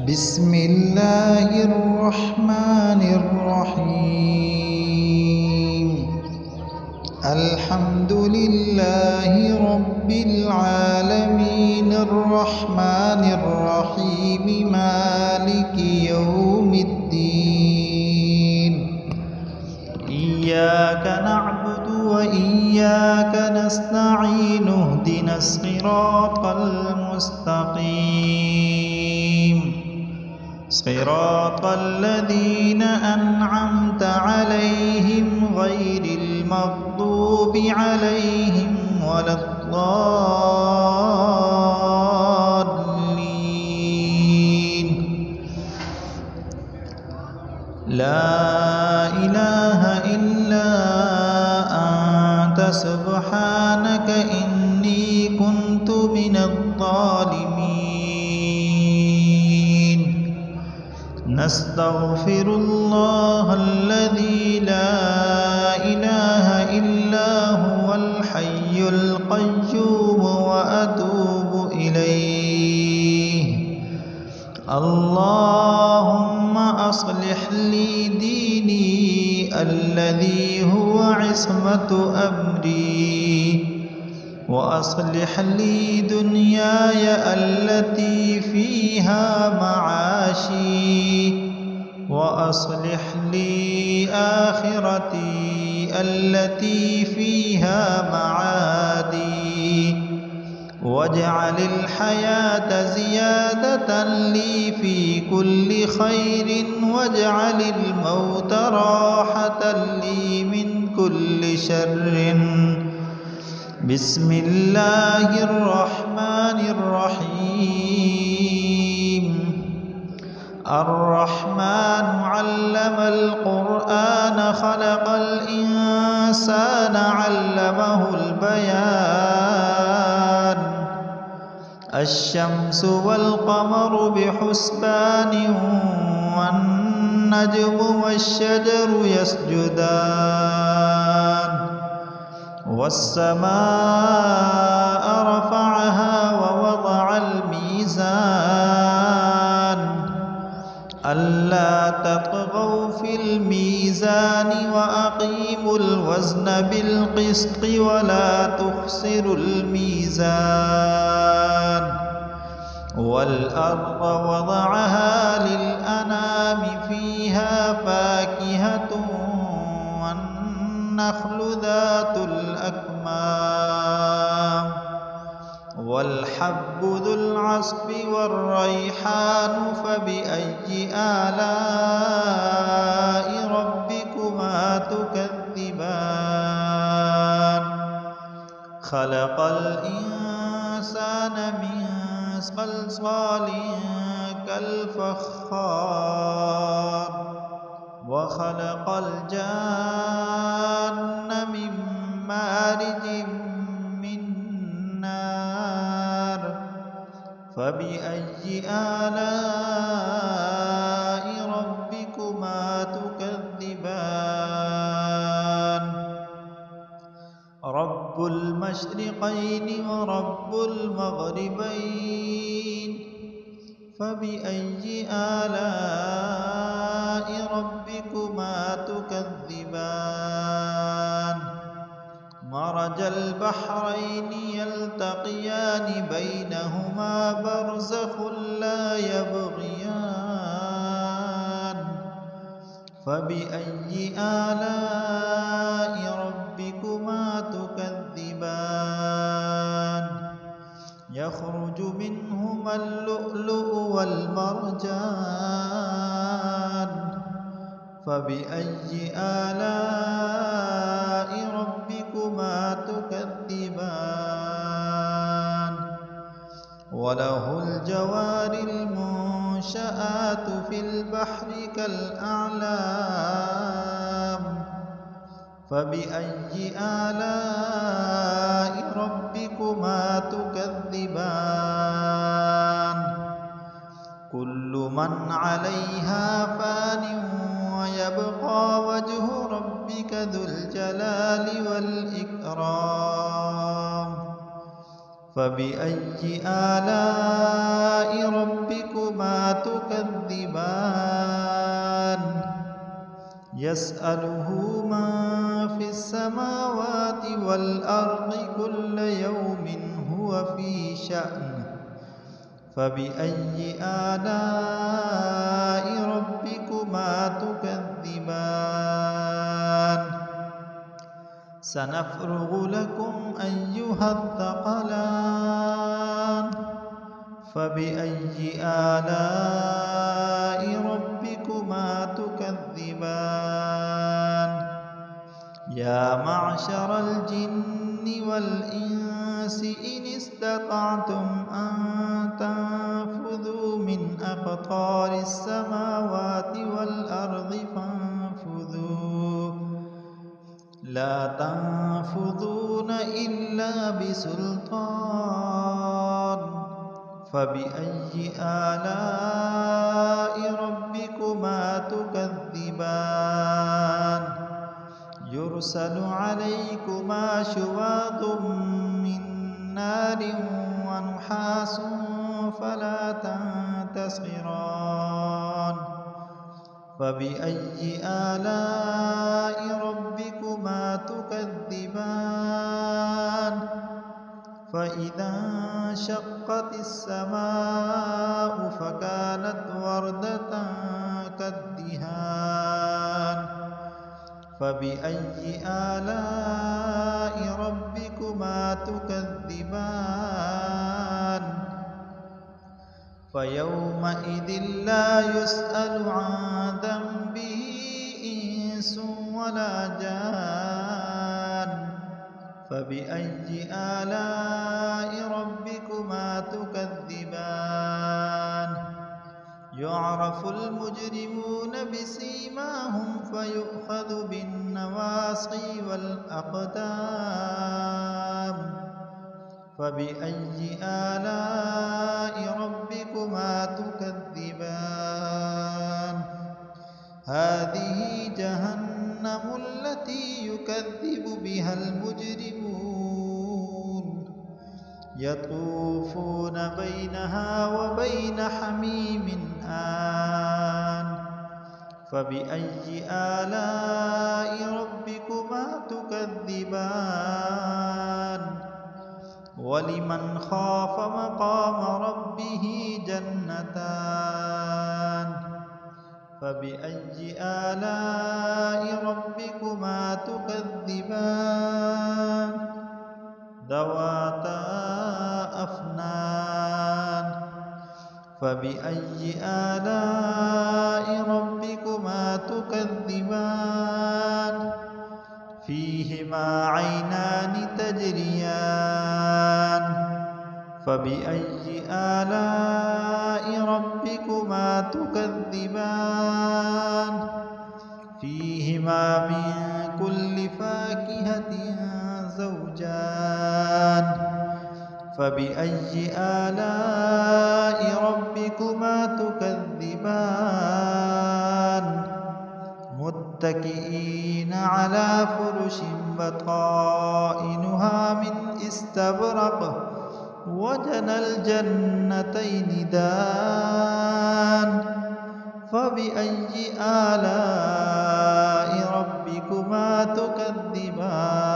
بسم الله الرحمن الرحيم. الحمد لله رب العالمين الرحمن الرحيم مالك يوم الدين. إياك نعبد وإياك نستعين اهدنا الصراط المستقيم صراط الذين أنعمت عليهم غير المغضوب عليهم ولا الضالين. لا إله إلا أنت سبحانك إني كنت من الظالمين. نستغفر الله الذي لا إله إلا هو الحي القيوم وأتوب إليه. اللهم أصلح لي ديني الذي هو عصمة أمري، وأصلح لي دنياي التي فيها معاشي، وأصلح لي آخرتي التي فيها معادي، واجعل الحياة زيادة لي في كل خير، واجعل الموت راحة لي من كل شر. بسم الله الرحمن الرحيم. الرحمن علم القرآن خلق الإنسان علمه البيان. الشمس والقمر بحسبان، والنجم والشجر يسجدان. والسماء رفعها ووضع الميزان ألا تطغوا في الميزان وأقيموا الوزن بالقسط ولا تخسروا الميزان. والأرض وضعها للأنام فيها فاكهة والنخل ذات الأكمام والحب ذو العصف والريحان. فبأي آلاء ربكما تكذبان؟ خلق الإنسان من صلصال كالفخار، وخلق الجان من مارج من نار. فبأي آلاء ربكما تكذبان؟ رب المشرقين ورب المغربين. فبأي آلاء ربكما تكذبان؟ مرج البحرين يلتقيان بينهما برزخ لا يبغيان. فبأي آلاء ربكما تكذبان؟ يخرج منهما اللؤلؤ والمرجان. فبأي آلاء ربكما تكذبان؟ وله الجوار المنشآت في البحر كالأعلام. فبأي آلاء ربكما تكذبان؟ كل من عليها فان ويبقى وجه ربك ذو الجلال والإكرام. فبأي آلاء ربكما تكذبان يسأله من في السماوات والأرض كل يوم هو في شأن فبأي آلاء ربكما تكذبان سنفرغ لكم أيها الثقلان فبأي آلاء ربكما تكذبان يا معشر الجن والإنس إن استطعتم أن تنفذوا من أقطار السماوات والأرض فانفذوا لا تنفذون إلا بسلطان فبأي آلاء ربكما تكذبان يرسل عليكما شواظ من نار ونحاس فلا تنتصران فبأي آلاء ربكما تكذبان فإذا انشقت السماء فكانت وردة كالدهان فبأي آلاء ربكما تكذبان فيومئذ لا يسأل عن ذنبه إنس ولا جان فبأي آلاء ربكما تكذبان يعرف المجرمون بسيماهم فيؤخذ بالنواصي والأقدام فبأي آلاء ربكما تكذبان هذه جهنم التي يكذب بها المجرمون يطوفون بينها وبين حميم آن فبأي آلاء ربكما تكذبان ولمن خاف مقام ربه جنتان فبأي آلاء ربكما تكذبان ذواتا أفنان فبأي آلاء ربكما تكذبان فيهما عينان تجريان فبأي آلاء ربكما تكذبان فيهما من كل فاكهة زوجان فبأي آلاء ربكما تكذبان متكئين على فرش بطائنها من استبرق وجنى الجنتين دان فبأي آلاء ربكما تكذبان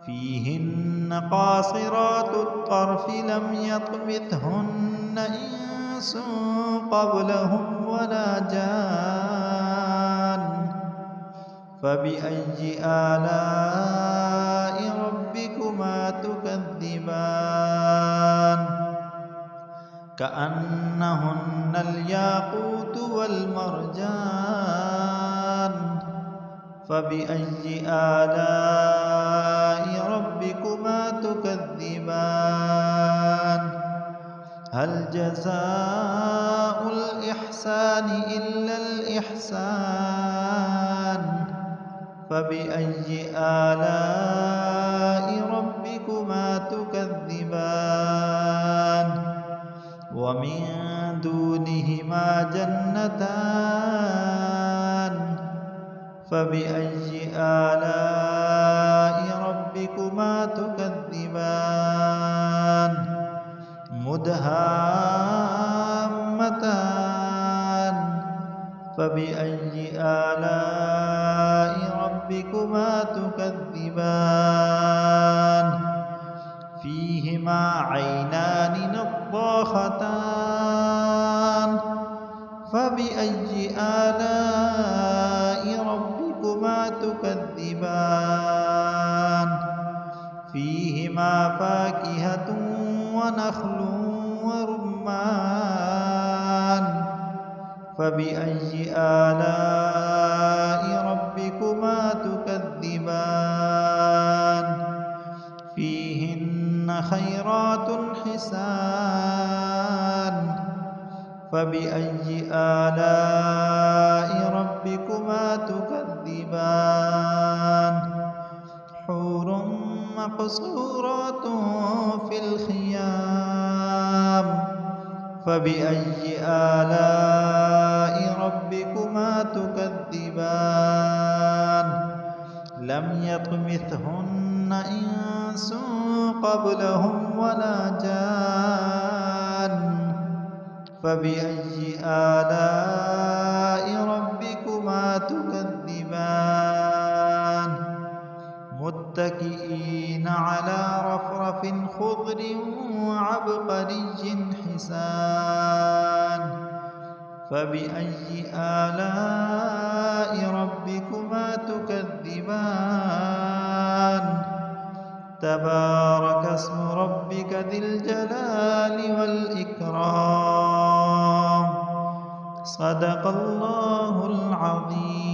فيهن قاصرات الطرف لم يطمثهن إنس قبلهم ولا جان فبأي آلاء ربكما تكذبان كأنهن الياقوت والمرجان فبأي آلاء ربكما تكذبان هل جزاء الإحسان إلا الإحسان فبأي آلاء ربكما تكذبان ومن دونهما جنتان فبأي آلاء ربكما ربكما تكذبان مدهامتان فبأي آلاء ربكما تكذبان فيهما عينان نضاختان فبأي آلاء ربكما تكذبان فيهما فاكهة ونخل ورمان فبأي آلاء ربكما تكذبان فيهن خيرات حسان فبأي آلاء ربكما تكذبان حور مقصورات في الخيام فبأي آلاء ربكما تكذبان لم يطمثهن إنس قبلهم ولا جان فبأي آلاء ربكما تكذبان متكئين على رفرف خضر وعبقري حسان فبأي آلاء ربكما تكذبان تبارك اسم ربك ذي الجلال والإكرام صدق الله العظيم.